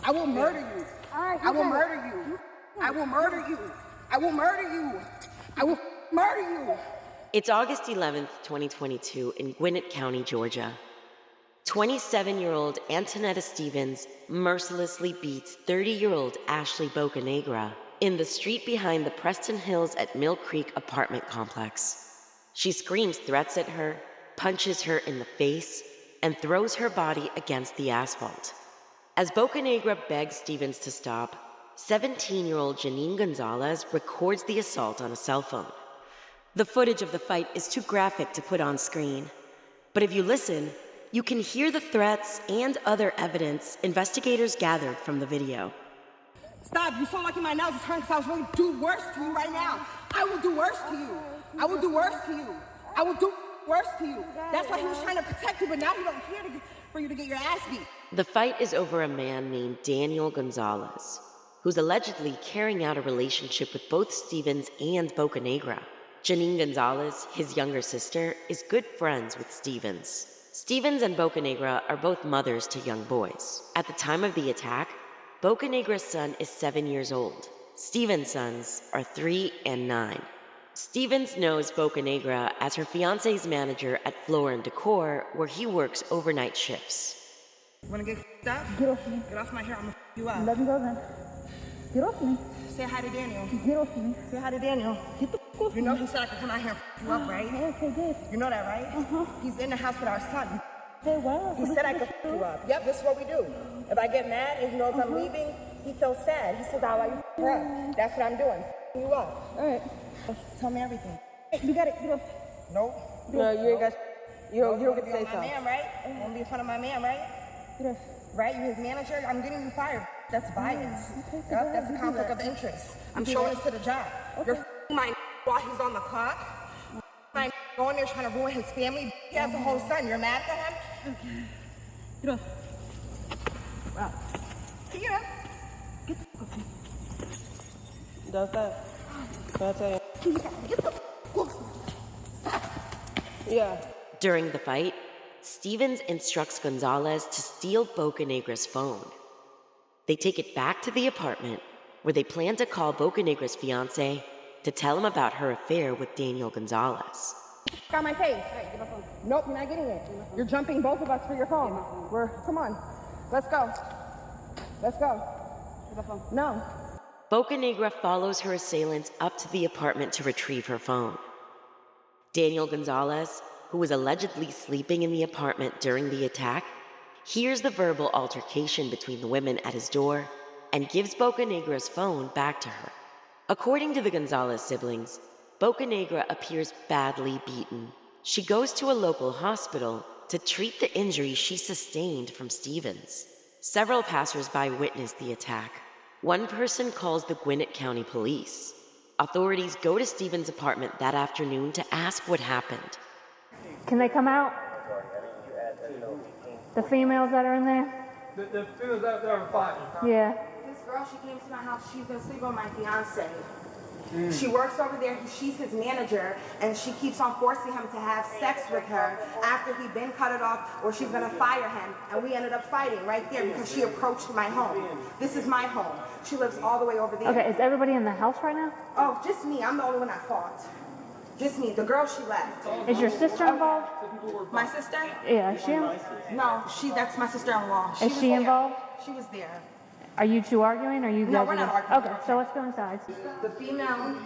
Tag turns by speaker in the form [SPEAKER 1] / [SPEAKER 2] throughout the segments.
[SPEAKER 1] I will murder you. I will murder you. I will murder you. I will murder you. I will murder you.
[SPEAKER 2] It's August 11th, 2022 in Gwinnett County, Georgia. 27-year-old Antonetta Stevens mercilessly beats 30-year-old Ashley Bocanegra in the street behind the Preston Hills at Mill Creek apartment complex. She screams threats at her, punches her in the face, and throws her body against the asphalt. As Bocanegra begs Stevens to stop, 17-year-old Janine Gonzalez records the assault on a cell phone. The footage of the fight is too graphic to put on screen, but if you listen, you can hear the threats and other evidence investigators gathered from the video.
[SPEAKER 1] Stop, you so lucky my nails is hurting because I was going to do worse to you right now. I will do worse to you. I will do worse to you. I will do worse to you. That's why he was trying to protect you, but now he don't care for you to get your ass beat.
[SPEAKER 2] The fight is over a man named Daniel Gonzalez, who's allegedly carrying out a relationship with both Stevens and Bocanegra. Janine Gonzalez, his younger sister, is good friends with Stevens. Stevens and Bocanegra are both mothers to young boys. At the time of the attack, Bocanegra's son is 7 years old. Stevens' sons are 3 and 9. Stevens knows Bocanegra as her fiancé's manager at Floor & Decor, where he works overnight shifts.
[SPEAKER 1] Wanna get up?
[SPEAKER 3] Get off me.
[SPEAKER 1] Get off my hair, I'm gonna you up.
[SPEAKER 3] Let me go then. Get off me.
[SPEAKER 1] Say hi to Daniel.
[SPEAKER 3] Get off me.
[SPEAKER 1] Say hi to Daniel.
[SPEAKER 3] Get the f off
[SPEAKER 1] You know
[SPEAKER 3] me.
[SPEAKER 1] he said I could come out here and you up, right?
[SPEAKER 3] Okay, good.
[SPEAKER 1] You know that, right?
[SPEAKER 3] Uh-huh.
[SPEAKER 1] He's in the house with our son.
[SPEAKER 3] Hey, wow.
[SPEAKER 1] He said I could you up. Yep, this is what we do. If I get mad and he knows I'm leaving, he feels sad. He says, I'll let you her up. That's what I'm doing. You up.
[SPEAKER 3] All right.
[SPEAKER 1] Tell me everything.
[SPEAKER 3] Hey, you got it. Get off.
[SPEAKER 1] Nope.
[SPEAKER 3] No, you ain't got. You don't get to say
[SPEAKER 1] my
[SPEAKER 3] so.
[SPEAKER 1] man, right? You wanna be in front of my man, right?
[SPEAKER 3] Get off.
[SPEAKER 1] Right? You his manager? I'm getting you fired. That's bias. Yep, that's a conflict of interest. I'm showing this to the job. You're f***ing my while he's on the clock. I'm going there trying to ruin his family. He has a whole son. You're mad at him?
[SPEAKER 3] Okay. Get off. Wow.
[SPEAKER 1] Yeah.
[SPEAKER 3] Get the f off me.
[SPEAKER 4] Does that? Can I tell you?
[SPEAKER 1] Get the f off.
[SPEAKER 4] Yeah.
[SPEAKER 2] During the fight, Stevens instructs Gonzalez to steal Bocanegra's phone. They take it back to the apartment, where they plan to call Bocanegra's fiancé to tell him about her affair with Daniel Gonzalez.
[SPEAKER 1] Got my face. Nope, you're not getting it. You're jumping both of us for your phone. Come on. Let's go. Let's go. No.
[SPEAKER 2] Bocanegra follows her assailants up to the apartment to retrieve her phone. Daniel Gonzalez, who was allegedly sleeping in the apartment during the attack, hears the verbal altercation between the women at his door and gives Bocanegra's phone back to her. According to the Gonzalez siblings, Bocanegra appears badly beaten. She goes to a local hospital to treat the injuries she sustained from Stevens. Several passersby witnessed the attack. One person calls the Gwinnett County Police. Authorities go to Stevens' apartment that afternoon to ask what happened.
[SPEAKER 3] Can they come out? The females that are in there?
[SPEAKER 4] The females that are fighting.
[SPEAKER 3] Yeah.
[SPEAKER 1] This girl, she came to my house. She's gonna sleep on my fiance. She works over there. She's his manager, and she keeps on forcing him to have sex with her after he'd been cut it off, or she's gonna fire him. And we ended up fighting right there because she approached my home. This is my home. She lives all the way over there.
[SPEAKER 3] Okay, is everybody in the house right now?
[SPEAKER 1] Oh, just me. I'm the only one at fault. Just me. The girl, she left.
[SPEAKER 3] Is your sister involved?
[SPEAKER 1] My sister?
[SPEAKER 3] Yeah, is she?
[SPEAKER 1] No, that's my sister-in-law.
[SPEAKER 3] Is she involved?
[SPEAKER 1] She was there.
[SPEAKER 3] Are you two arguing? Or are you guys?
[SPEAKER 1] No, we're not arguing.
[SPEAKER 3] Okay, so let's go inside.
[SPEAKER 1] The female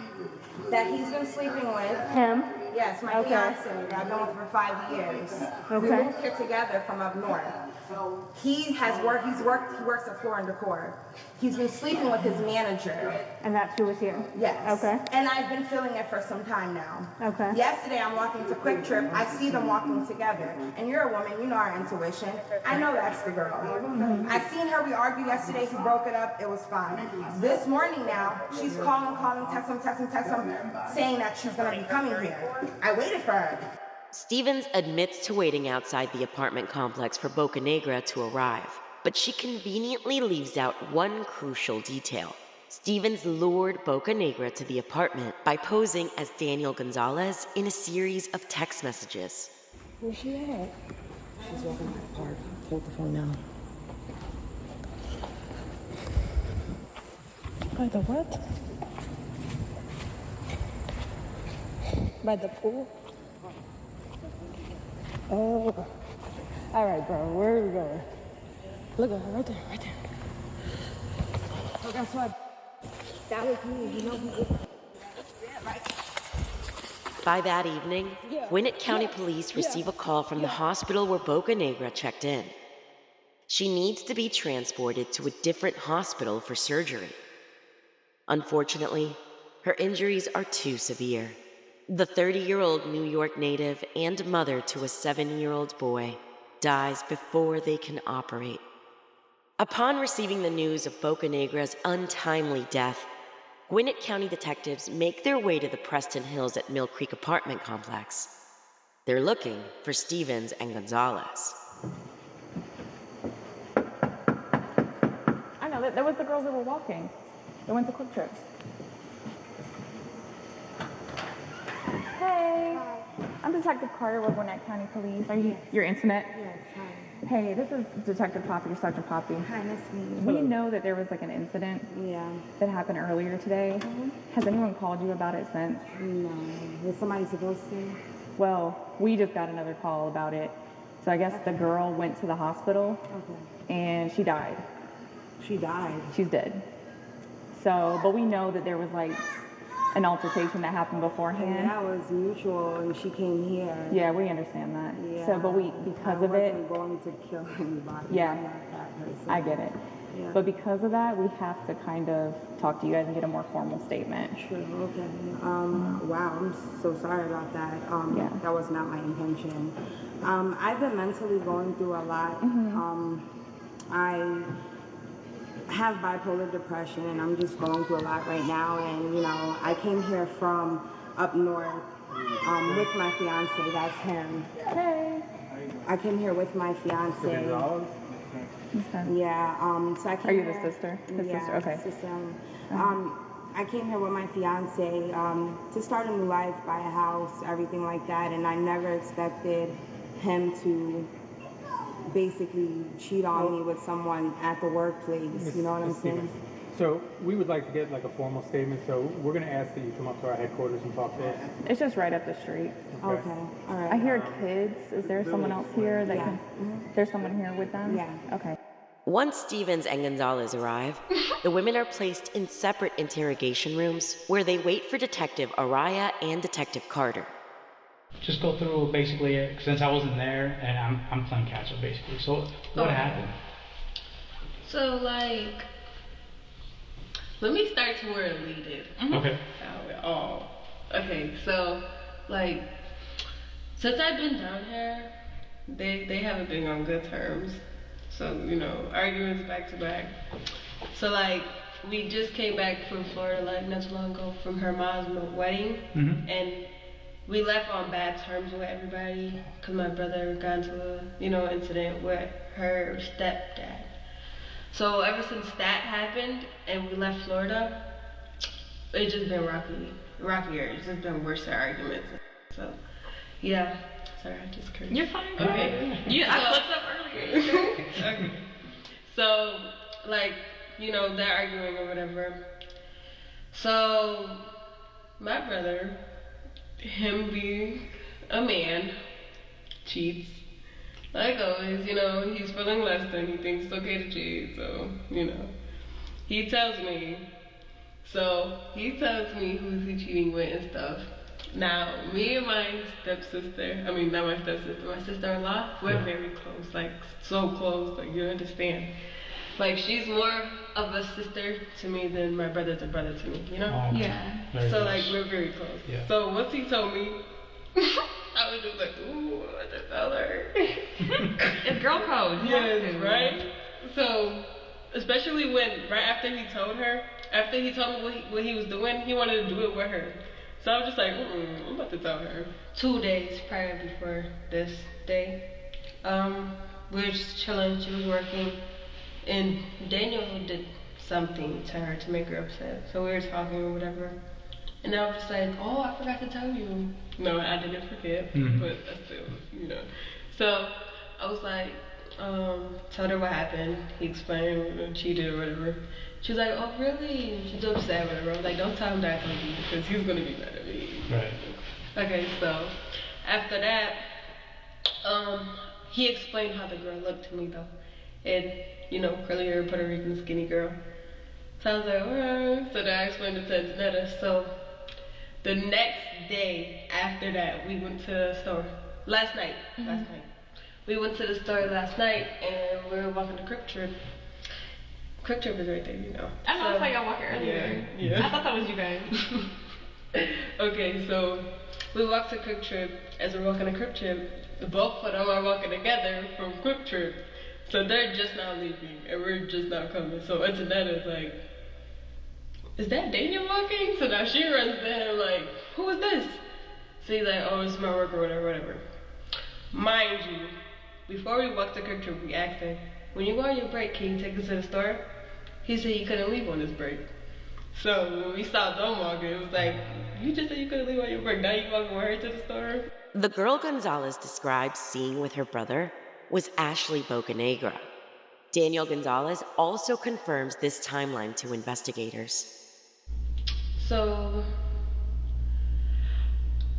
[SPEAKER 1] that he's been sleeping with.
[SPEAKER 3] Him?
[SPEAKER 1] Yes, my fiance. I've been with her for 5 years. We
[SPEAKER 3] Okay.
[SPEAKER 1] moved here together from up north. He works at Floor & Decor. He's been sleeping with his manager.
[SPEAKER 3] And that's who was here?
[SPEAKER 1] Yes.
[SPEAKER 3] Okay.
[SPEAKER 1] And I've been feeling it for some time now.
[SPEAKER 3] Okay.
[SPEAKER 1] Yesterday I'm walking to Quick Trip. I see them walking together. And you're a woman, you know our intuition. I know that's the girl. I seen her, we argued yesterday, he broke it up, it was fine. This morning now, she's calling, text him, saying that she's gonna be coming here. I waited for her.
[SPEAKER 2] Stevens admits to waiting outside the apartment complex for Bocanegra to arrive, but she conveniently leaves out one crucial detail. Stevens lured Bocanegra to the apartment by posing as Daniel Gonzalez in a series of text messages.
[SPEAKER 1] Where's she at? She's walking to the park. Hold the phone now.
[SPEAKER 4] By the what? By the pool? Oh. All right, bro. Where are we going? Look at her right there, right there.
[SPEAKER 1] So guess what? That was me. You know who?
[SPEAKER 2] By that evening, Gwinnett County Police receive a call from the hospital where Bocanegra checked in. She needs to be transported to a different hospital for surgery. Unfortunately, her injuries are too severe. The 30-year-old New York native and mother to a 7-year-old boy dies before they can operate. Upon receiving the news of Bocanegra's untimely death, Gwinnett County detectives make their way to the Preston Hills at Mill Creek apartment complex. They're looking for Stevens and Gonzalez.
[SPEAKER 3] I know, that was the girls that were walking. They went to Quick Trip. Hey. I'm Detective Carter with Gwinnett County Police. Are you your internet?
[SPEAKER 1] Yes, hi.
[SPEAKER 3] Hey, this is Detective Poppy or Sergeant Poppy.
[SPEAKER 1] Hi, nice to meet you.
[SPEAKER 3] We know that there was like an incident that happened earlier today. Has anyone called you about it since?
[SPEAKER 1] No. Was somebody supposed to?
[SPEAKER 3] Well, we just got another call about it. So I guess the girl went to the hospital and she died.
[SPEAKER 1] She died?
[SPEAKER 3] She's dead. So, but we know that there was like an altercation that happened beforehand.
[SPEAKER 1] And that was mutual, and she came here.
[SPEAKER 3] Yeah, we understand that.
[SPEAKER 1] Yeah.
[SPEAKER 3] So, but because of it,
[SPEAKER 1] I wasn't going to kill anybody.
[SPEAKER 3] Yeah.
[SPEAKER 1] I'm not that person.
[SPEAKER 3] I get it.
[SPEAKER 1] Yeah.
[SPEAKER 3] But because of that, we have to kind of talk to you guys and get a more formal statement.
[SPEAKER 1] Sure, okay. Wow, I'm so sorry about that. That was not my intention. I've been mentally going through a lot. I have bipolar depression, and I'm just going through a lot right now. And, you know, I came here from up north with my fiance. That's him.
[SPEAKER 3] Hey.
[SPEAKER 1] I came here with my fiance.
[SPEAKER 3] Okay.
[SPEAKER 1] Yeah, so I came
[SPEAKER 3] Are you
[SPEAKER 1] here,
[SPEAKER 3] the sister? His
[SPEAKER 1] yeah,
[SPEAKER 3] sister? Okay.
[SPEAKER 1] sister. I came here with my fiance to start a new life, buy a house, everything like that, and I never expected him to basically cheat on me with someone at the workplace. You know what I'm saying?
[SPEAKER 5] So we would like to get like a formal statement. So we're going to ask that you come up to our headquarters and talk to us.
[SPEAKER 3] It's just right up the street.
[SPEAKER 1] Okay, all right.
[SPEAKER 3] I hear kids. Is there someone else here that
[SPEAKER 1] Yeah.
[SPEAKER 3] can? There's someone here with them?
[SPEAKER 1] Yeah.
[SPEAKER 3] Okay.
[SPEAKER 2] Once Stevens and Gonzalez arrive, the women are placed in separate interrogation rooms where they wait for Detective Araya and Detective Carter.
[SPEAKER 6] Just go through basically, since I wasn't there and I'm playing catch up basically. So what happened?
[SPEAKER 7] So like, let me start to where it leaded.
[SPEAKER 6] Okay.
[SPEAKER 7] Okay, so like, since I've been down here, they haven't been on good terms. So, you know, arguments back to back. So like, we just came back from Florida like not too long ago from her mom's wedding, and we left on bad terms with everybody because my brother got into a, incident with her stepdad. So ever since that happened and we left Florida, it's just been rockier. It's just been worse arguments. So, yeah. Sorry, I just cursed.
[SPEAKER 8] You're fine.
[SPEAKER 7] Okay.
[SPEAKER 8] I flipped up earlier.
[SPEAKER 7] Okay. So, like, they're arguing or whatever. So, my brother, him being a man, cheats. Like always, he's feeling less than, he thinks it's okay to cheat, so, he tells me. So, he tells me who's he cheating with and stuff. Now, me and my stepsister, not my stepsister, my sister-in-law, we're very close, like, so close, like, you understand. Like, she's more of a sister to me than my brother's a brother to me,
[SPEAKER 8] Yeah.
[SPEAKER 7] So, like, we're very close.
[SPEAKER 6] Yeah.
[SPEAKER 7] So, once he told me, I was just like, ooh, I just tell her.
[SPEAKER 8] It's girl code.
[SPEAKER 7] Yes, right? So, especially when, right after he told me what he was doing, he wanted to do it with her. So I was just like, I'm about to tell her. 2 days prior before this day, we were just chilling, she was working, and Daniel did something to her to make her upset. So we were talking or whatever, and I was just like, oh, I forgot to tell you. No, I didn't forget, but I still, So I was like, told her what happened. He explained what she did or whatever. She was like, oh really? She's upset, whatever. I was like, don't tell him that I told you because he's gonna be mad at me.
[SPEAKER 6] Right.
[SPEAKER 7] Okay, so after that, he explained how the girl looked to me though. And, you know, curly hair, Puerto Rican, skinny girl. So I was like, alright. So then I explained it to Netta. So the next day after that, we went to the store. Last night. We went to the store last night and we were walking to Quick Trip. Quick Trip is right there, you know.
[SPEAKER 8] I know, I saw y'all walking earlier.
[SPEAKER 7] Yeah.
[SPEAKER 8] I thought that was you guys.
[SPEAKER 7] Okay, so we walked to Quick Trip. As we're walking to Quick Trip, both of them are walking together from Quick Trip. So they're just now leaving and we're just now coming. So Antonetta's like, is that Daniel walking? So now she runs there like, who is this? So he's like, oh, it's my work or whatever. Mind you, before we walked to Quick Trip, we asked him, when you go on your break, can you take us to the store? He said he couldn't leave on his break. So when we saw them walking, it was like, you just said you couldn't leave on your break. Now you walking with her to the store?
[SPEAKER 2] The girl Gonzalez described seeing with her brother was Ashley Bocanegra. Daniel Gonzalez also confirms this timeline to investigators.
[SPEAKER 7] So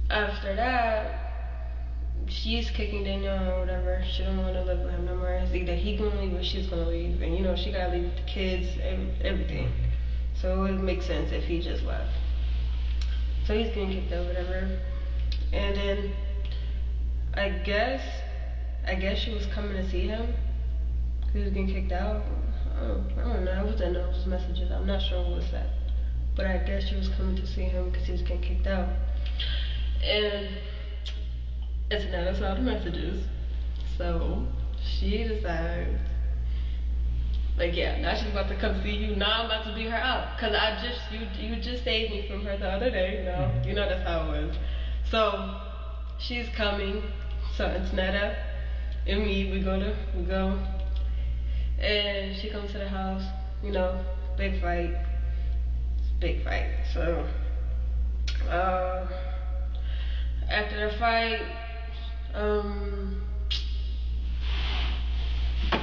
[SPEAKER 7] after that, she's kicking Daniel or whatever. She don't want to live with him no more. It's either he gonna leave or she's gonna leave. And you know, she gotta leave with the kids, everything. So it would make sense if he just left. So he's getting kicked out, whatever. And then I guess she was coming to see him. He was getting kicked out. I don't know. I was in those messages. I'm not sure what was that. But I guess she was coming to see him because he was getting kicked out. And it's not us all the messages. So she decides, like, yeah, now she's about to come see you. Now I'm about to beat her up. Because you just saved me from her the other day. You know that's how it was. So she's coming. So it's Netta and me. We go. And she comes to the house. You know, big fight. So after the fight,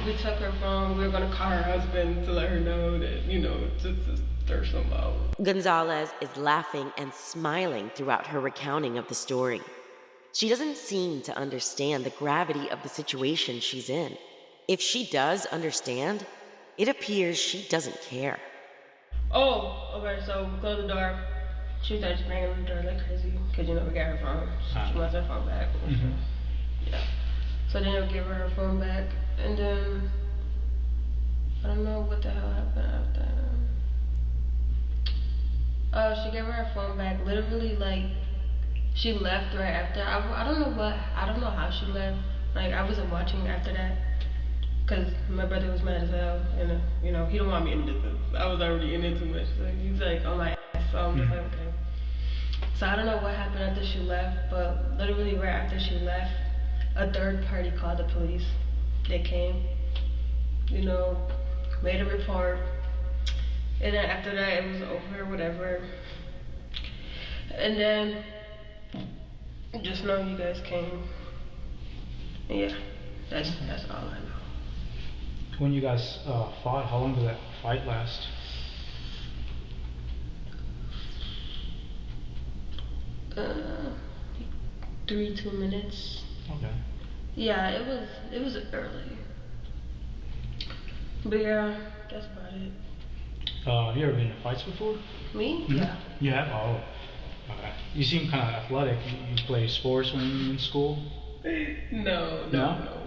[SPEAKER 7] we took her phone. We were gonna call her husband to let her know that, you know, to stir some out.
[SPEAKER 2] Gonzalez is laughing and smiling throughout her recounting of the story. She doesn't seem to understand the gravity of the situation she's in. If she does understand, it appears she doesn't care.
[SPEAKER 7] Oh, okay, so we closed the door. She started banging on the door like crazy, because, you know, we got her phone. She wants her phone back. Yeah. So then we gave her her phone back, and then I don't know what the hell happened after. She gave her her phone back. Literally, like, she left right after. I don't know how she left. Like, I wasn't watching after that, because my brother was mad as hell, and you know, he don't want me in this. I was already in it too much. So he's like, on my ass. So I'm just like, okay. So I don't know what happened after she left, but literally right after she left, a third party called the police. They came, you know, made a report, and then after that it was over, whatever. And then just know you guys came. And yeah, that's all I know.
[SPEAKER 6] When you guys fought, how long did that fight last?
[SPEAKER 7] 2 minutes.
[SPEAKER 6] Okay.
[SPEAKER 7] Yeah, it was early. But yeah, that's about it.
[SPEAKER 6] Have you ever been in fights before?
[SPEAKER 7] Me?
[SPEAKER 6] Mm-hmm.
[SPEAKER 7] Yeah.
[SPEAKER 6] You have? Oh. Okay. You seem kind of athletic. You play sports when you're in school?
[SPEAKER 7] No.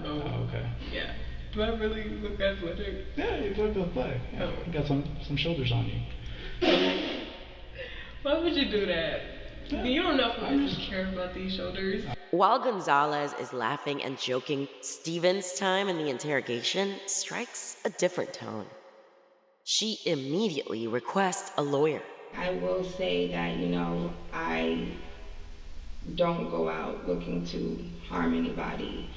[SPEAKER 6] Oh, okay.
[SPEAKER 7] Yeah. Do I really look athletic?
[SPEAKER 6] Yeah, you look athletic. Yeah. You got some shoulders on you.
[SPEAKER 7] Why would you do that? Yeah. You don't know if I really care about these shoulders.
[SPEAKER 2] While Gonzalez is laughing and joking, Steven's time in the interrogation strikes a different tone. She immediately requests a lawyer.
[SPEAKER 9] I will say that, you know, I don't go out looking to harm anybody.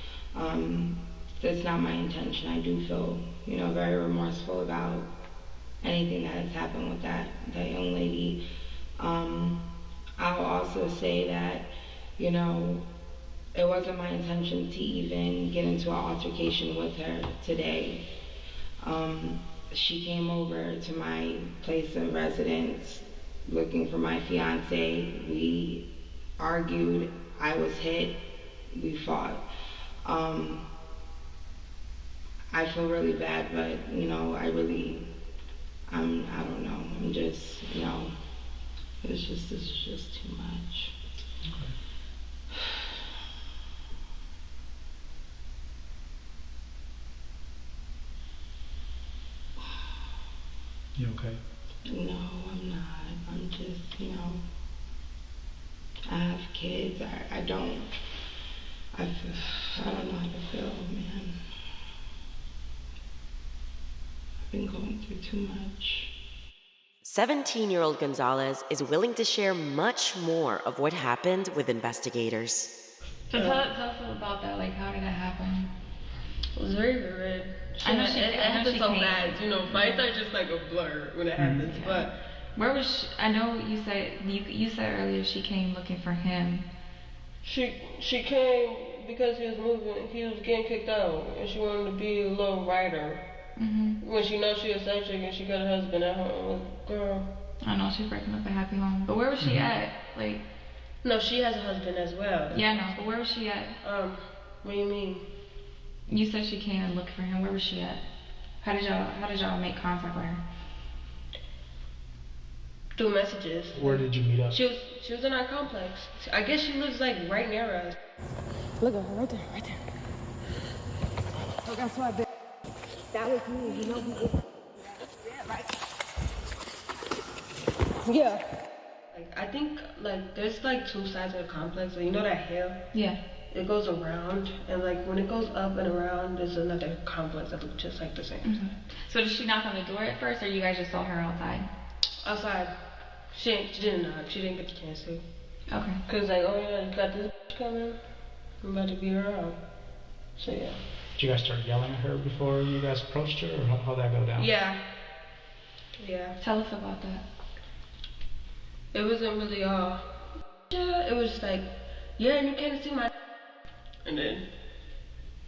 [SPEAKER 9] That's not my intention. I do feel, you know, very remorseful about anything that has happened with that young lady. I'll also say that, you know, it wasn't my intention to even get into an altercation with her today. She came over to my place of residence looking for my fiance. We argued, I was hit, we fought. I feel really bad, but you know, I don't know, I'm just, you know, this is just too much.
[SPEAKER 6] Okay. You okay?
[SPEAKER 9] No, I'm not. I'm just, you know, I have kids. I don't know how to feel, man. I've been going through too much.
[SPEAKER 2] 17-year-old Gonzalez is willing to share much more of what happened with investigators.
[SPEAKER 8] So tell us about that. Like, how did that happen?
[SPEAKER 7] It was very vivid. It happened so fast. You know, fights are just like a blur when it happens.
[SPEAKER 8] Yeah.
[SPEAKER 7] But
[SPEAKER 8] where was she? I know you said earlier she came looking for him.
[SPEAKER 7] she came because he was moving. He was getting kicked out, and she wanted to be a little writer. When she knows she a side chick and she got a husband at home, girl.
[SPEAKER 8] I know she's breaking up a happy home, but where was she at? Like,
[SPEAKER 7] no, she has a husband as well.
[SPEAKER 8] Yeah, no, but where was she at?
[SPEAKER 7] What do you mean?
[SPEAKER 8] You said she came and looked for him. Where was she at? How did y'all make contact with her?
[SPEAKER 7] Through messages.
[SPEAKER 6] Where did you meet up?
[SPEAKER 7] She was in our complex. I guess she lives like right near us.
[SPEAKER 4] Look at her right there, right there.
[SPEAKER 1] So that's what that was me, you know who is.
[SPEAKER 4] Yeah.
[SPEAKER 7] Like, I think like there's like two sides of the complex. So you know that hill?
[SPEAKER 8] Yeah.
[SPEAKER 7] It goes around, and like when it goes up and around, there's another complex that looks just like the same.
[SPEAKER 8] So did she knock on the door at first, or you guys just saw her outside?
[SPEAKER 7] Outside. She didn't knock. She didn't get the chance to.
[SPEAKER 8] Okay.
[SPEAKER 7] Cause like, oh yeah, you got this coming. I'm about to beat her up. So yeah.
[SPEAKER 6] Did you guys start yelling at her before you guys approached her, or how'd that go down?
[SPEAKER 7] Yeah. Yeah.
[SPEAKER 8] Tell us about that.
[SPEAKER 7] It wasn't really all. Yeah, it was just like, yeah, and you can't see my. And then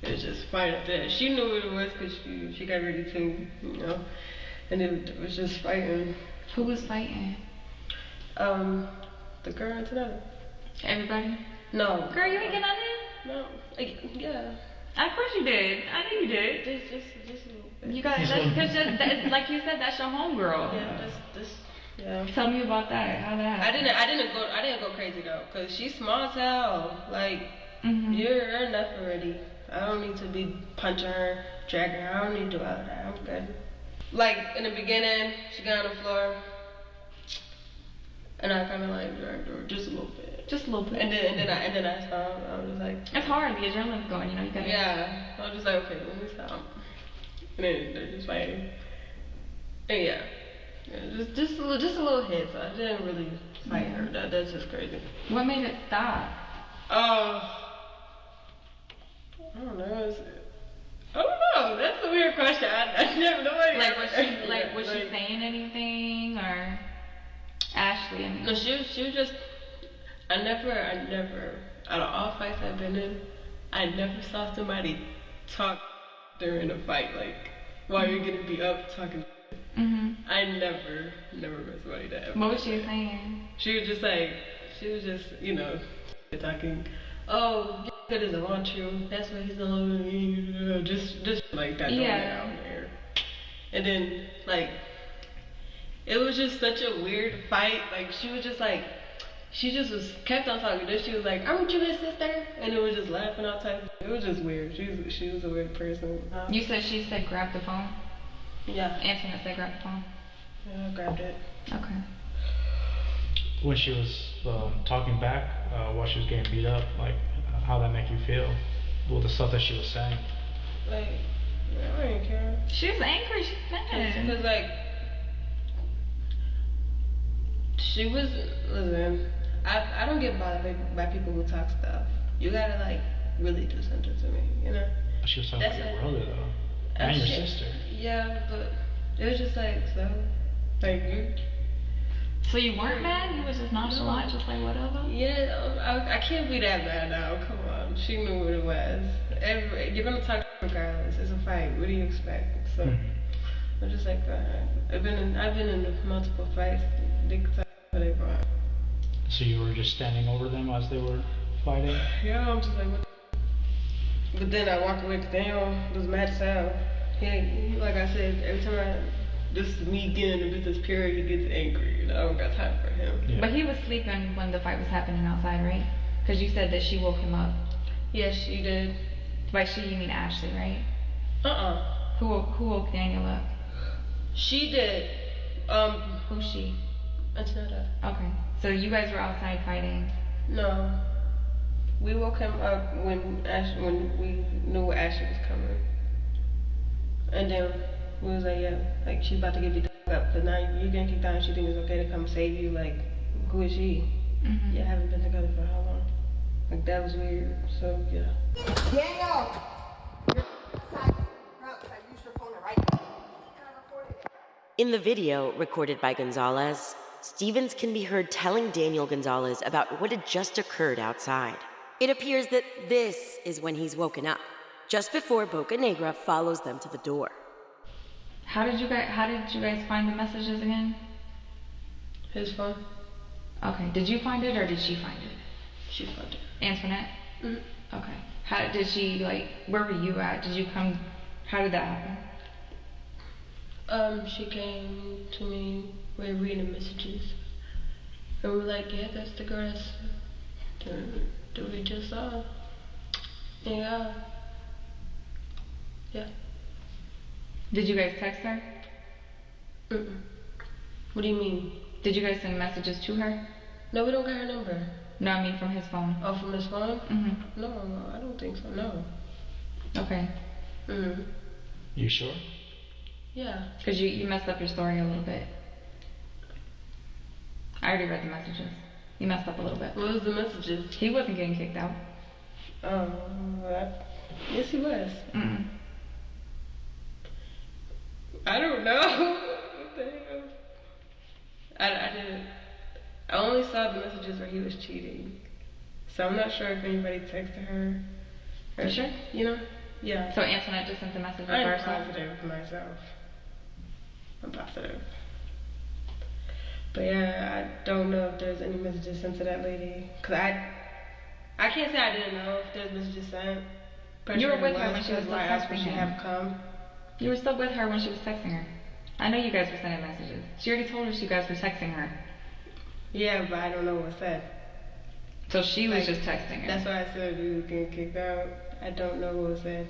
[SPEAKER 7] it was just fine after that. She knew what it was because she got ready to, you know. And it was just fighting.
[SPEAKER 8] Who was fighting?
[SPEAKER 7] The girl and another.
[SPEAKER 8] Everybody?
[SPEAKER 7] No.
[SPEAKER 8] Girl, you ain't get on it?
[SPEAKER 7] No. Yeah.
[SPEAKER 8] Of course you did. I know you did.
[SPEAKER 7] Just a little bit.
[SPEAKER 8] You guys, that's like you said, that's your homegirl.
[SPEAKER 7] Yeah, yeah.
[SPEAKER 8] Tell me about that. How that happened.
[SPEAKER 7] I didn't go crazy though, cause she's small as hell. Like, you're enough already. I don't need to be punching her, dragging her. I don't need to do all of that. I'm good. Like in the beginning, she got on the floor, and I kind of like dragged her just a little bit.
[SPEAKER 8] Just a little bit.
[SPEAKER 7] And then I stopped. I was just like.
[SPEAKER 8] It's hard. The adrenaline's going. You know, you gotta.
[SPEAKER 7] Yeah. I was just like, okay, let me stop. And then they're just fighting. And yeah. Just a little hit. So I didn't really fight her. That's just crazy.
[SPEAKER 8] What made it stop?
[SPEAKER 7] I don't know. I don't know. That's a weird question. I never know.
[SPEAKER 8] Was she saying anything or Ashley? I mean.
[SPEAKER 7] No, she was just. I never. Out of all fights I've been in, I never saw somebody talk during a fight like while you're getting beat up talking. I never met somebody that.
[SPEAKER 8] What was she saying?
[SPEAKER 7] She was just, you know, talking. Oh, good doesn't want you. That's why he's alone with me. Just like that.
[SPEAKER 8] Yeah.
[SPEAKER 7] Out there. And then like, it was just such a weird fight. Like she was just like, kept on talking. Then she was like, "Aren't you his sister?" And it was just laughing all the time. It was just weird. She was a weird person.
[SPEAKER 8] You said she said grab the phone.
[SPEAKER 7] Yeah.
[SPEAKER 8] Antoinette said grab the phone.
[SPEAKER 7] Yeah, I grabbed it.
[SPEAKER 8] Okay.
[SPEAKER 6] When she was talking back while she was getting beat up, like how that make you feel? Well, the stuff that she was saying.
[SPEAKER 7] Like, I didn't care.
[SPEAKER 8] She was angry. She's mad.
[SPEAKER 7] Cause like, she was. Listen, I don't get bothered by people who talk stuff. You gotta like really do something to me, you know.
[SPEAKER 6] She was talking about your brother though, and your sister.
[SPEAKER 7] Yeah, but it was just like so, like you.
[SPEAKER 8] So you weren't mad? You was just nonchalant, just like whatever?
[SPEAKER 7] Yeah, I can't be that mad now. Come on. She knew what it was. You're gonna talk regardless. It's a fight. What do you expect? So I'm just like, I've been in multiple fights. They brought.
[SPEAKER 6] So you were just standing over them as they were fighting?
[SPEAKER 7] Yeah, I'm just like, what? But then I walk away because Daniel was mad as hell. He, like I said, every time this is me getting in the business period, he gets angry. And I don't got time for him.
[SPEAKER 8] Yeah. But he was sleeping when the fight was happening outside, right? Because you said that she woke him up.
[SPEAKER 7] Yes, she did.
[SPEAKER 8] By she, you mean Ashley, right?
[SPEAKER 7] Who
[SPEAKER 8] woke Daniel up?
[SPEAKER 7] She did.
[SPEAKER 8] Who's she?
[SPEAKER 7] Antonetta.
[SPEAKER 8] Okay. So you guys were outside fighting?
[SPEAKER 7] No. We woke him up when we knew Ashley was coming. And then we was like, yeah, like she's about to get beat up, but now you're getting kicked out and she thinks it's okay to come save you. Like, who is she? Mm-hmm. You haven't been together for how long? Like, that was weird. So, yeah.
[SPEAKER 1] Daniel! You're outside. I used your phone to write it. And I recorded it.
[SPEAKER 2] In the video, recorded by Gonzalez, Stevens can be heard telling Daniel Gonzalez about what had just occurred outside. It appears that this is when he's woken up, just before Boca Negra follows them to the door.
[SPEAKER 8] How did you guys find the messages again?
[SPEAKER 7] His phone.
[SPEAKER 8] Okay. Did you find it or did she find it?
[SPEAKER 7] She found it.
[SPEAKER 8] Antoinette? Mm-hmm. Okay. How did she, like, where were you at? Did you come, how did that happen?
[SPEAKER 7] She came to me, we were reading messages. And we were like, yeah, that's the girl that we just saw. Yeah. Yeah.
[SPEAKER 8] Did you guys text her?
[SPEAKER 7] What do you mean?
[SPEAKER 8] Did you guys send messages to her?
[SPEAKER 7] No, we don't got her number.
[SPEAKER 8] No, I mean from his phone.
[SPEAKER 7] Oh, from his phone?
[SPEAKER 8] Mm-hmm.
[SPEAKER 7] No, I don't think so, no.
[SPEAKER 8] Okay.
[SPEAKER 6] You sure?
[SPEAKER 7] Yeah.
[SPEAKER 8] Because you messed up your story a little bit. I already read the messages. You messed up a little bit.
[SPEAKER 7] What was the messages?
[SPEAKER 8] He wasn't getting kicked out.
[SPEAKER 7] Yes, he was. I don't know. What the hell? I didn't. I only saw the messages where he was cheating. So I'm not sure if anybody texted her.
[SPEAKER 8] For sure?
[SPEAKER 7] You know? Yeah.
[SPEAKER 8] So Antoinette just sent the message
[SPEAKER 7] I'm
[SPEAKER 8] herself?
[SPEAKER 7] positive myself. I'm positive. But yeah, I don't know if there's any messages sent to that lady. Cause I can't say I didn't know if there's messages sent.
[SPEAKER 8] You were with her when she was still texting
[SPEAKER 7] she
[SPEAKER 8] him.
[SPEAKER 7] have come.
[SPEAKER 8] You were still with her when she was texting her. I know you guys were sending messages. She already told us you guys were texting her.
[SPEAKER 7] Yeah, but I don't know what said.
[SPEAKER 8] So she was just texting her.
[SPEAKER 7] That's why I said we were getting kicked out. I don't know what was said.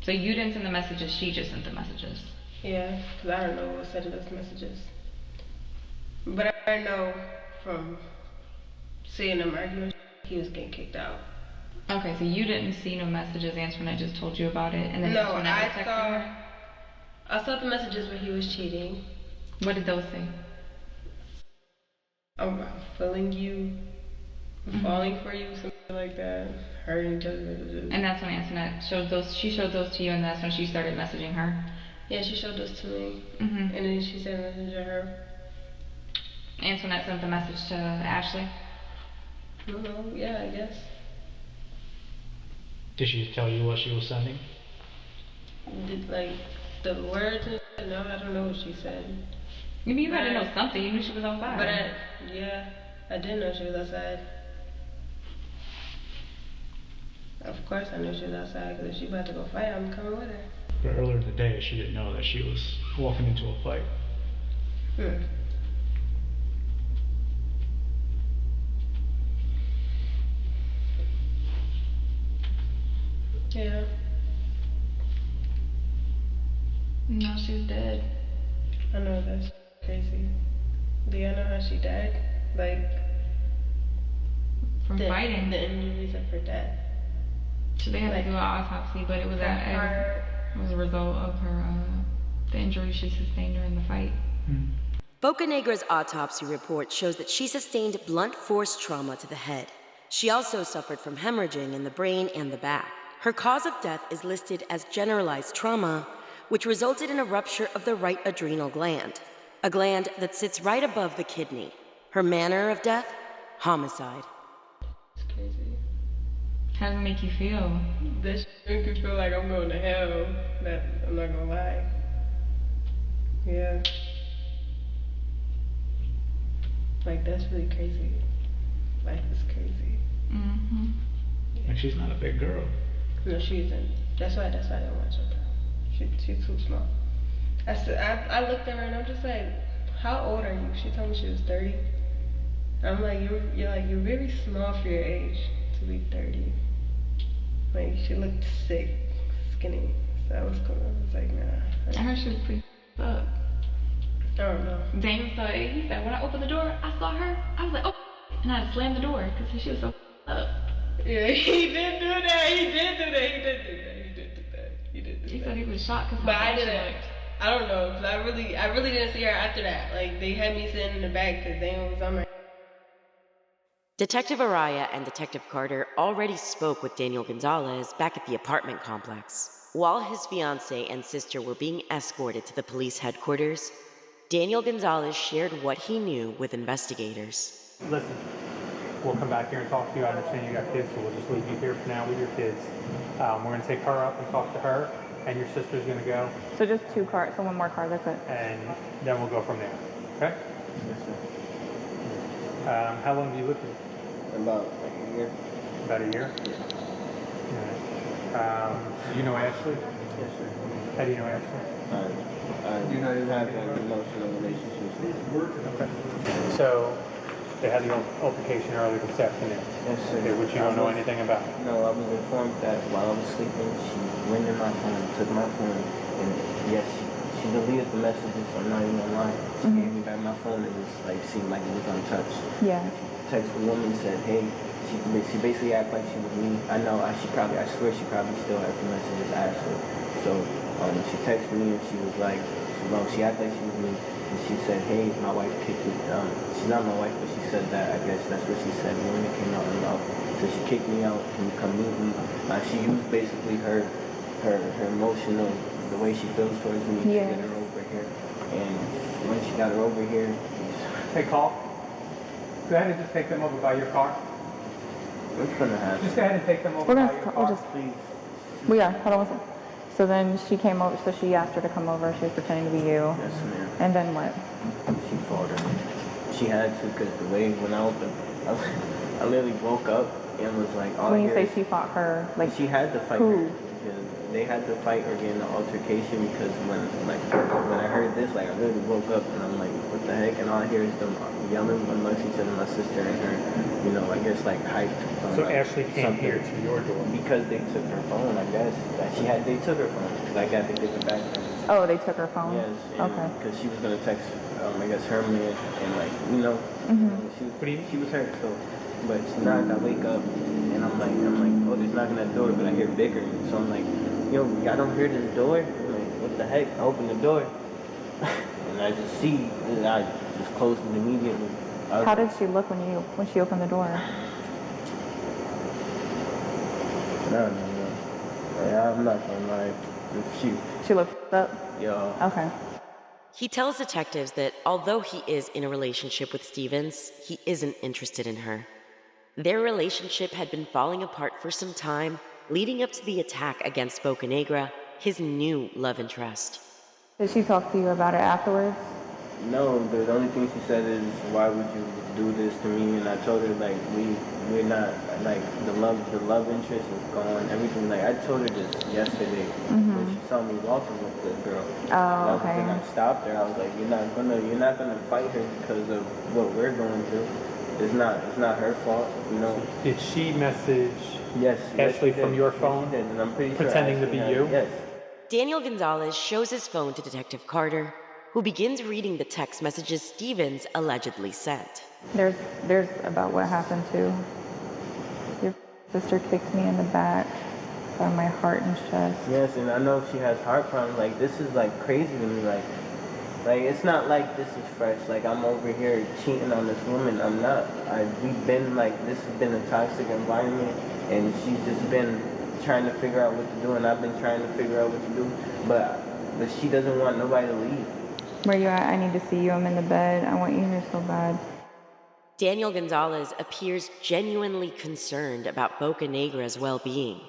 [SPEAKER 8] So you didn't send the messages, she just sent the messages.
[SPEAKER 7] Yeah, because I don't know what was said in those messages. But I know from seeing them arguing, he was getting kicked out.
[SPEAKER 8] Okay, so you didn't see no messages, Antoinette just told you about it, and then
[SPEAKER 7] no,
[SPEAKER 8] Antoinette was texting her?
[SPEAKER 7] I saw the messages where he was cheating.
[SPEAKER 8] What did those say?
[SPEAKER 7] I'm feeling you, falling for you, something like that, hurting each other.
[SPEAKER 8] And that's when Antoinette showed those. She showed those to you, and that's when she started messaging her.
[SPEAKER 7] Yeah, she showed those to me, and then she sent a message to her.
[SPEAKER 8] Antoinette sent the message to Ashley.
[SPEAKER 7] I don't know. Yeah, I guess.
[SPEAKER 6] Did she tell you what she was sending?
[SPEAKER 7] Did like the words? No, I don't know what she said.
[SPEAKER 8] You mean you had to know something? You knew she was outside.
[SPEAKER 7] But I didn't know she was outside. Of course I knew she was outside, because if she about to go fight, I'm coming with her.
[SPEAKER 6] But earlier in the day, she didn't know that she was walking into a fight.
[SPEAKER 7] Yeah.
[SPEAKER 8] No, she's dead.
[SPEAKER 7] I know, that's crazy. Do y'all know how she died? Like,
[SPEAKER 8] from fighting.
[SPEAKER 7] The injuries of her death.
[SPEAKER 8] So they had to do an autopsy, but it was a result of her the injury she sustained during the fight.
[SPEAKER 2] Boca Negra's autopsy report shows that she sustained blunt force trauma to the head. She also suffered from hemorrhaging in the brain and the back. Her cause of death is listed as generalized trauma, which resulted in a rupture of the right adrenal gland. a gland that sits right above the kidney. Her manner of death? Homicide.
[SPEAKER 7] It's crazy.
[SPEAKER 8] How does it make you feel?
[SPEAKER 7] This make me feel like I'm going to hell. That I'm not gonna lie. Yeah. Like, that's really crazy. Life is crazy.
[SPEAKER 8] Mm-hmm.
[SPEAKER 6] And she's not a big girl.
[SPEAKER 7] No, she isn't. That's why I don't watch her. She's too small. I looked at her and I'm just like, how old are you? She told me she was 30. I'm like, you're very small for your age to be 30. Like, she looked sick, skinny. So that was cool. I was like, nah.
[SPEAKER 8] I heard she was pretty up.
[SPEAKER 7] I don't know.
[SPEAKER 8] Daniel saw it. He said, when I opened the door, I saw her. I was like, oh, and I slammed the door because she was so up.
[SPEAKER 7] Yeah, he did do that. He did do that.
[SPEAKER 8] He said he was shocked because
[SPEAKER 7] but I didn't. I don't know, because I really didn't see her after that. Like, they had me sitting in the back because Daniel was on my...
[SPEAKER 2] Detective Araya and Detective Carter already spoke with Daniel Gonzalez back at the apartment complex. While his fiancée and sister were being escorted to the police headquarters, Daniel Gonzalez shared what he knew with investigators.
[SPEAKER 5] Listen, we'll come back here and talk to you. I understand you got kids, so we'll just leave you here for now with your kids. We're going to take her up and talk to her, and your sister's going to go.
[SPEAKER 3] So just 2 cars, so 1 more car, that's it.
[SPEAKER 5] And then we'll go from there. Okay?
[SPEAKER 10] Yes, sir.
[SPEAKER 5] How long do you live here?
[SPEAKER 10] About like a year.
[SPEAKER 5] About a year?
[SPEAKER 10] Yeah.
[SPEAKER 5] Do you know Ashley?
[SPEAKER 10] Yes, sir.
[SPEAKER 5] How do you know Ashley?
[SPEAKER 10] I have an emotional relationship with her.
[SPEAKER 5] Okay. So, they had the altercation earlier this afternoon.
[SPEAKER 10] Yes, sir.
[SPEAKER 5] Okay, which you don't know anything about?
[SPEAKER 10] No, I was informed that while I was sleeping, she went in my phone, took my phone, and yes, she deleted the messages. I'm not even gonna lie. She gave me back my phone. It was like seemed like it was untouched.
[SPEAKER 3] Yeah.
[SPEAKER 10] She texted the woman, said, "Hey." She basically acted like she was me. I know. I swear she probably still has the messages Ashley. So she texted me and she was like, she acted like she was me. And she said, "Hey, my wife kicked me." She's not my wife, but she said that. I guess that's what she said when it came out in love. So she kicked me out. Can you come meet me? She used basically her emotional, the way she feels towards me to get her over here. And when she got her over here,
[SPEAKER 5] hey, Carl. Go ahead and just take them over by your car.
[SPEAKER 10] What's gonna happen?
[SPEAKER 5] Just go ahead and take them over by your car.
[SPEAKER 10] Please.
[SPEAKER 3] We are. Hold on one second. So then she came over, so she asked her to come over. She was pretending to be you.
[SPEAKER 10] Yes, ma'am.
[SPEAKER 3] And then what?
[SPEAKER 10] She fought her. She had to, because the way when I opened, I literally woke up and was like, all
[SPEAKER 3] when you say she fought her, like
[SPEAKER 10] she had to fight
[SPEAKER 3] who?
[SPEAKER 10] her. Because they had to fight or get in an altercation because when I heard this, like I literally woke up and I'm like, what the heck? And all I hear is them yelling amongst each other, my sister and her, you know, I guess like hyped.
[SPEAKER 5] So Ashley came here to your door?
[SPEAKER 10] Because they took her phone, I guess. They took her phone because I got to give it back to her.
[SPEAKER 3] Oh, they took her phone?
[SPEAKER 10] Yes.
[SPEAKER 3] Okay.
[SPEAKER 10] Because she was going to text, I guess, her man and like, you know, she was hurt. So, but now I wake up and I'm like, oh, there's knocking at the door, but I hear bickering. So I'm like, yo, y'all don't hear this door? I'm like, what the heck? I open the door and I just see, and I just closed it immediately.
[SPEAKER 3] How did she look when she opened the door?
[SPEAKER 10] No. Yeah, I'm not gonna lie.
[SPEAKER 3] She looked up?
[SPEAKER 10] Yeah.
[SPEAKER 3] Okay.
[SPEAKER 2] He tells detectives that although he is in a relationship with Stevens, he isn't interested in her. Their relationship had been falling apart for some time, leading up to the attack against Bocanegra, his new love interest.
[SPEAKER 3] Did she talk to you about it afterwards?
[SPEAKER 10] No, the only thing she said is, why would you do this to me? And I told her, like, we're not, like, the love interest is gone, everything. Like, I told her this yesterday when she saw me walking with the girl.
[SPEAKER 3] Oh, okay.
[SPEAKER 10] And I stopped her. I was like, you're not gonna fight her because of what we're going through. It's not her fault, you know.
[SPEAKER 5] Did she message
[SPEAKER 10] Ashley
[SPEAKER 5] Ashley from your phone?
[SPEAKER 10] Yes, and I'm pretty
[SPEAKER 5] pretending
[SPEAKER 10] sure
[SPEAKER 5] to be you?
[SPEAKER 10] Yes.
[SPEAKER 2] Daniel Gonzalez shows his phone to Detective Carter, who begins reading the text messages Stevens allegedly sent.
[SPEAKER 3] There's about what happened too. Your sister kicked me in the back by my heart and chest.
[SPEAKER 10] Yes, and I know she has heart problems. Like, this is like crazy to me. Like it's not like this is fresh. Like, I'm over here cheating on this woman. I'm not. We've been like, this has been a toxic environment, and she's just been trying to figure out what to do, and I've been trying to figure out what to do, but she doesn't want nobody to leave.
[SPEAKER 3] Where you at? I need to see you. I'm in the bed. I want you here so bad.
[SPEAKER 2] Daniel Gonzalez appears genuinely concerned about Bocanegra's well-being.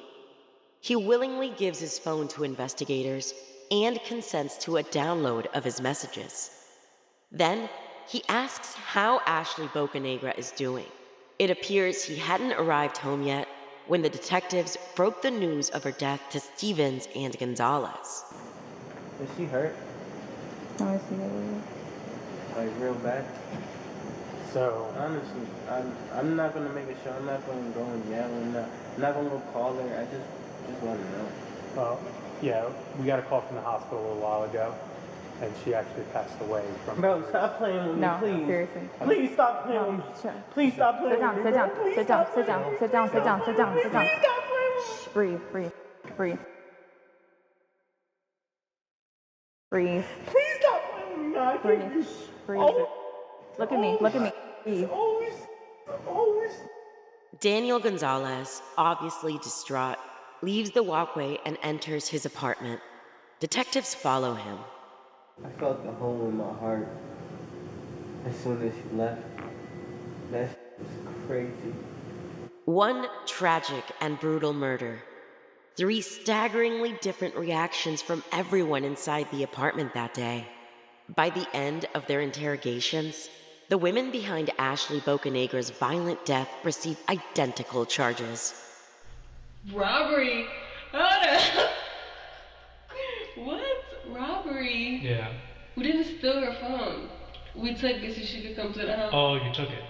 [SPEAKER 2] He willingly gives his phone to investigators and consents to a download of his messages. Then, he asks how Ashley Bocanegra is doing. It appears he hadn't arrived home yet when the detectives broke the news of her death to Stevens and Gonzalez.
[SPEAKER 10] Is she hurt?
[SPEAKER 3] I want to see you.
[SPEAKER 10] Like real bad?
[SPEAKER 5] So
[SPEAKER 10] Honestly, I'm not gonna make a show. I'm not gonna go and yell. I'm not gonna go call her. I just want to know.
[SPEAKER 5] yeah, we got a call from the hospital a little while ago, and she actually passed away from.
[SPEAKER 10] Bro, stop playing with me,
[SPEAKER 3] No,
[SPEAKER 10] please.
[SPEAKER 3] seriously.
[SPEAKER 10] Please stop playing with me. Please stop playing with me.
[SPEAKER 3] Sit down.
[SPEAKER 10] Please
[SPEAKER 3] Sit down.
[SPEAKER 10] stop
[SPEAKER 3] Sit down.
[SPEAKER 10] playing
[SPEAKER 3] Sit down. Sit down. Sit down. Sit down. Sit down.
[SPEAKER 10] Please stop playing with me.
[SPEAKER 3] Shh, breathe. Breathe.
[SPEAKER 10] Please stop playing with me. I can't
[SPEAKER 3] Breathe.
[SPEAKER 10] do-
[SPEAKER 3] Breathe.
[SPEAKER 10] Oh.
[SPEAKER 3] Look at me. Look at me. Breathe.
[SPEAKER 10] Always.
[SPEAKER 2] Daniel Gonzalez, obviously distraught, leaves the walkway and enters his apartment. Detectives follow him.
[SPEAKER 10] I felt the hole in my heart as soon as she left. That was crazy.
[SPEAKER 2] One tragic and brutal murder. 3 staggeringly different reactions from everyone inside the apartment that day. By the end of their interrogations, the women behind Ashley Bocanegra's violent death received identical charges.
[SPEAKER 7] Robbery? Hold up. What? Robbery?
[SPEAKER 6] Yeah.
[SPEAKER 7] We didn't steal her phone. We took it so she could come to the house.
[SPEAKER 6] Oh, you took it.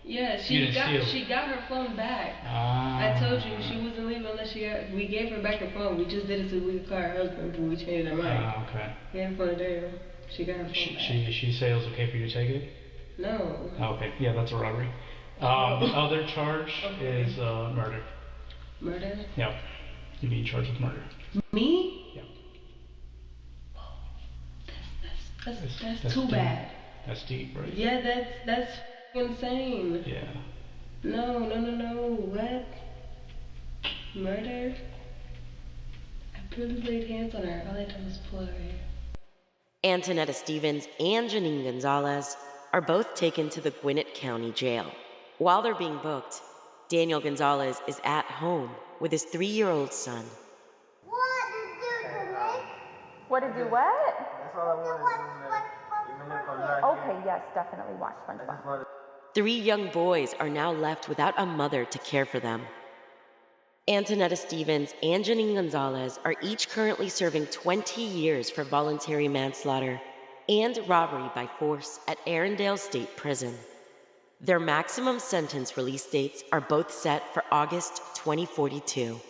[SPEAKER 7] Yeah,
[SPEAKER 6] You didn't steal.
[SPEAKER 7] she got her phone back.
[SPEAKER 6] Ah.
[SPEAKER 7] I told you she wasn't leaving unless we gave her back her phone. We just did it so we could call her husband when we changed our mind.
[SPEAKER 6] Ah, okay.
[SPEAKER 7] We had her phone today. She got her phone back.
[SPEAKER 6] She said it was okay for you to take it?
[SPEAKER 7] No.
[SPEAKER 6] Oh, okay. Yeah, that's a robbery. The other charge is murder.
[SPEAKER 7] Murder?
[SPEAKER 6] Yep. You're being charged with murder.
[SPEAKER 7] Me?
[SPEAKER 6] Yep.
[SPEAKER 7] That's too
[SPEAKER 6] deep.
[SPEAKER 7] bad.
[SPEAKER 6] That's deep, right?
[SPEAKER 7] Yeah, that's insane.
[SPEAKER 6] Yeah.
[SPEAKER 7] No. What? Murder? I barely laid hands on her. All I did was pull her hair.
[SPEAKER 2] Antonetta Stevens and Janine Gonzalez are both taken to the Gwinnett County Jail. While they're being booked, Daniel Gonzalez is at home with his 3-year-old son.
[SPEAKER 3] What did you what?
[SPEAKER 10] That's all I wanted to do, even if I'm not
[SPEAKER 3] Okay, yes, definitely watch SpongeBob.
[SPEAKER 2] 3 young boys are now left without a mother to care for them. Antonetta Stevens and Janine Gonzalez are each currently serving 20 years for voluntary manslaughter and robbery by force at Arendelle State Prison. Their maximum sentence release dates are both set for August 2042.